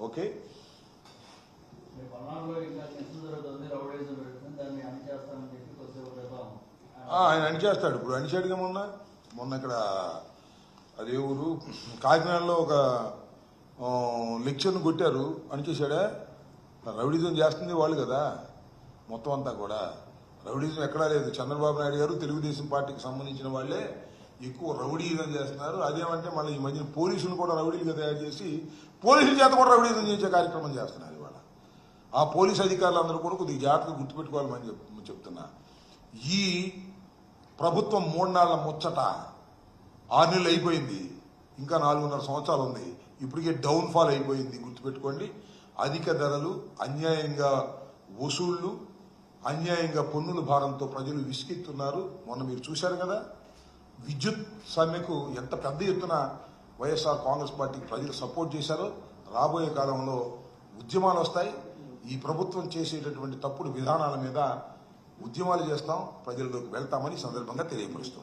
Okay. ఆయన అణిచేస్తాడు. ఇప్పుడు అణిచాడుగా మొన్న ఇక్కడ అదే ఊరు కాకినాడలో ఒక లెక్చర్ను కొట్టారు, అణిచేశాడా. రౌడీజం చేస్తుంది వాళ్ళు కదా మొత్తం అంతా కూడా. రౌడీజం ఎక్కడా లేదు. చంద్రబాబు నాయుడు గారు తెలుగుదేశం పార్టీకి సంబంధించిన వాళ్ళే ఎక్కువ రౌడీజం చేస్తున్నారు. అదేమంటే మళ్ళీ ఈ మధ్యన పోలీసులు కూడా రౌడీలుగా తయారు చేసి పోలీసుల చేత కూడా రౌడీజం చేసే కార్యక్రమం చేస్తున్నారు ఇవాళ. ఆ పోలీసు అధికారులందరూ కూడా కొద్దిగా జాగ్రత్తగా గుర్తుపెట్టుకోవాలని చెప్తున్నా. ఈ ప్రభుత్వం 3 నెలల ముచ్చట 6 నెలలు అయిపోయింది, ఇంకా 4.5 సంవత్సరాలు ఉంది. ఇప్పటికే డౌన్ఫాల్ అయిపోయింది. గుర్తుపెట్టుకోండి. అధిక ధరలు, అన్యాయంగా వసూళ్లు, అన్యాయంగా పన్నుల భారంతో ప్రజలు విసిగెత్తున్నారు. మొన్న మీరు చూశారు కదా, విద్యుత్ సమ్మెకు ఎంత పెద్ద ఎత్తున వైఎస్ఆర్ కాంగ్రెస్ పార్టీకి ప్రజలు సపోర్ట్ చేశారో. రాబోయే కాలంలో ఉద్యమాలు వస్తాయి. ఈ ప్రభుత్వం చేసేటటువంటి తప్పుడు విధానాల మీద ఉద్యమాలు చేస్తాం, ప్రజల్లోకి వెళ్తామని సందర్భంగా తెలియపరుస్తుంది.